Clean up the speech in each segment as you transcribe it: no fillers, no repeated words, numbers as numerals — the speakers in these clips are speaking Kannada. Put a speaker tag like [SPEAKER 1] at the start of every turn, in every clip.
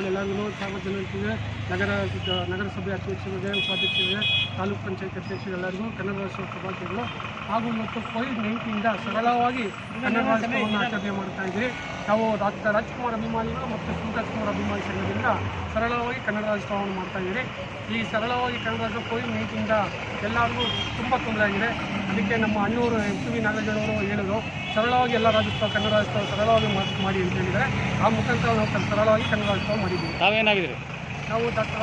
[SPEAKER 1] ಎಲ್ಲರಿಗೂ ಸಾರ್ವಜನಿಕರಿಗೆ ನಗರಸಭೆ ಅಧ್ಯಕ್ಷರಿಗೆ ಉಪಾಧ್ಯಕ್ಷರಿಗೆ ತಾಲೂಕು ಪಂಚಾಯತ್ ಅಧ್ಯಕ್ಷರೆಲ್ಲರಿಗೂ ಕನ್ನಡ ರಾಜ್ಯೋತ್ಸವ ಶುಭಾಶಯಗಳು. ಹಾಗೂ ಇವತ್ತು ಕೋವಿಡ್-19ಯಿಂದ ಸರಳವಾಗಿ ಕನ್ನಡ ರಾಜ್ಯೋತ್ಸವವನ್ನು ಆಚರಣೆ ಮಾಡ್ತಾ ಇದ್ದೀವಿ. ನಾವು ಡಾಕ್ಟರ್ ರಾಜ್ಕುಮಾರ್ ಅಭಿಮಾನಿಗಳು ಮತ್ತು ಶಿವರಾಜ್ಕುಮಾರ್ ಅಭಿಮಾನಿ ಸಂಘದಿಂದ ಸರಳವಾಗಿ ಕನ್ನಡ ರಾಜ್ಯೋತ್ಸವವನ್ನು ಮಾಡ್ತಾ ಇದ್ದೀವಿ. ಈ ಸರಳವಾಗಿ ಕನ್ನಡ ರಾಜ್ಯೋತ್ಸವ ಕೋವಿಡ್-19ದಿಂದ ಎಲ್ಲರಿಗೂ ತುಂಬ ತೊಂದರೆ ಆಗಿದೆ. ಅದಕ್ಕೆ ನಮ್ಮ ಅಣ್ಣವರು MTV ನಾಗರಾಜನವರು ಹೇಳಿದ್ರು, ಸರಳವಾಗಿ ಎಲ್ಲ ರಾಜ್ಯೋತ್ಸವ ಕನ್ನಡ ರಾಜ್ಯೋತ್ಸವ ಸರಳವಾಗಿ ಮಾಡಿ ಅಂತ ಹೇಳಿದರೆ ಆ ಮುಖಾಂತರ ನಾವು ಸರಳವಾಗಿ ಕನ್ನಡ ರಾಜ್ಯೋತ್ಸವ ಮಾಡಿದ್ದೀವಿ.
[SPEAKER 2] ತಾವೇನಾಗಿದ್ದೀರಿ?
[SPEAKER 1] ನಾವು ಡಾಕ್ಟರ್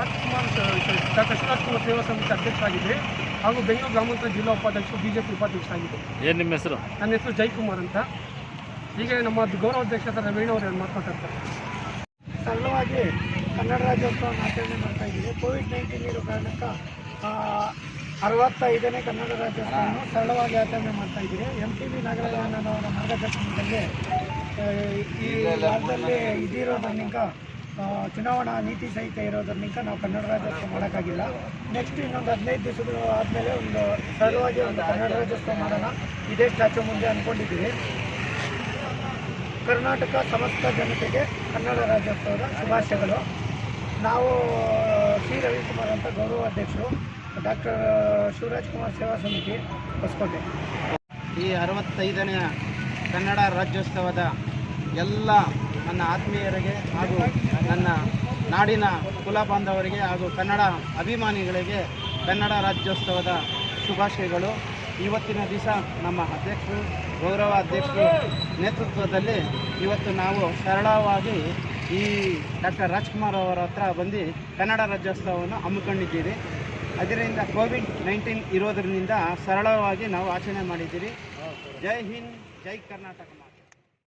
[SPEAKER 1] ಶಿವರಾಜ್ಕುಮಾರ್ ಸೇವಾ ಸಮಿತಿ ಅಧ್ಯಕ್ಷರಾಗಿದ್ವಿ ಹಾಗೂ ಬೆಂಗಳೂರು ಗ್ರಾಮಾಂತರ ಜಿಲ್ಲಾ ಉಪಾಧ್ಯಕ್ಷರು BJP ಉಪಾಧ್ಯಕ್ಷರಾಗಿದ್ದರು.
[SPEAKER 2] ಏನು ನಿಮ್ಮ ಹೆಸರು?
[SPEAKER 1] ನನ್ನ ಹೆಸರು ಜಯಕುಮಾರ್ ಅಂತ. ಹೀಗೆ ನಮ್ಮ ಗೌರವಾಧ್ಯಕ್ಷ ರವೀಣ್ ಅವರು ಮಾತಾಡ್ತಾರೆ. ಸರಳವಾಗಿ ಕನ್ನಡ ರಾಜ್ಯೋತ್ಸವವನ್ನು ಆಚರಣೆ ಮಾಡ್ತಾ ಇದ್ದೀವಿ. ಕೋವಿಡ್-19 ಇರೋ ಕಾರಣಕ್ಕೆ 65ನೇ ಕನ್ನಡ ರಾಜ್ಯೋತ್ಸವವನ್ನು ಸರಳವಾಗಿ ಆಚರಣೆ ಮಾಡ್ತಾ ಇದ್ದೀವಿ. MTV ನಾಗರಾಜನವರ ಮಾರ್ಗದರ್ಶನದಲ್ಲಿ ಈ ರಾಜ್ಯದಲ್ಲಿ ಇದಿರೋದ್ರಿಂದ ಚುನಾವಣಾ ನೀತಿ ಸಹಿತ ಇರೋದ್ರಿಂದ ನಾವು ಕನ್ನಡ ರಾಜ್ಯೋತ್ಸವ ಮಾಡೋಕ್ಕಾಗಿಲ್ಲ. ನೆಕ್ಸ್ಟ್ ಇನ್ನೊಂದು 15 ದಿವಸಗಳು ಆದಮೇಲೆ ಒಂದು ಸರಳವಾಗಿ ಒಂದು ಕನ್ನಡ ರಾಜ್ಯೋತ್ಸವ ಮಾಡೋಣ, ಇದೇ ಸ್ಟ್ಯಾಚ್ಯೂ ಮುಂದೆ ಅಂದ್ಕೊಂಡಿದ್ದೀವಿ. ಕರ್ನಾಟಕ ಸಮಸ್ತ ಜನತೆಗೆ ಕನ್ನಡ ರಾಜ್ಯೋತ್ಸವದ ಶುಭಾಶಯಗಳು. ನಾವು ಸಿ ರವಿಕುಮಾರ್ ಅಂತ ಗೌರವಾಧ್ಯಕ್ಷರು, ಡಾಕ್ಟರ್ ಶಿವರಾಜ್ಕುಮಾರ್ ಸೇವಾ ಸಮಿತಿ ಹೊಸಕೋಟೆ.
[SPEAKER 3] ಈ 65ನೇ ಕನ್ನಡ ರಾಜ್ಯೋತ್ಸವದ ಎಲ್ಲ ನನ್ನ ಆತ್ಮೀಯರಿಗೆ ಹಾಗೂ ನನ್ನ ನಾಡಿನ ಕುಲ ಬಾಂಧವರಿಗೆ ಹಾಗೂ ಕನ್ನಡ ಅಭಿಮಾನಿಗಳಿಗೆ ಕನ್ನಡ ರಾಜ್ಯೋತ್ಸವದ ಶುಭಾಶಯಗಳು. ಇವತ್ತಿನ ದಿವಸ ನಮ್ಮ ಅಧ್ಯಕ್ಷರು, ಗೌರವ ಅಧ್ಯಕ್ಷರು ನೇತೃತ್ವದಲ್ಲಿ ಇವತ್ತು ನಾವು ಸರಳವಾಗಿ ಈ ಡಾಕ್ಟರ್ ರಾಜ್ಕುಮಾರ್ ಅವರ ಹತ್ರ ಬಂದು ಕನ್ನಡ ರಾಜ್ಯೋತ್ಸವವನ್ನು ಹಮ್ಮಿಕೊಂಡಿದ್ದೀರಿ. ಅದರಿಂದ ಕೋವಿಡ್-19 ಇರೋದರಿಂದ ಸರಳವಾಗಿ ನಾವು ಆಚರಣೆ ಮಾಡಿದ್ದೀರಿ. ಜೈ ಹಿಂದ್, ಜೈ ಕರ್ನಾಟಕ.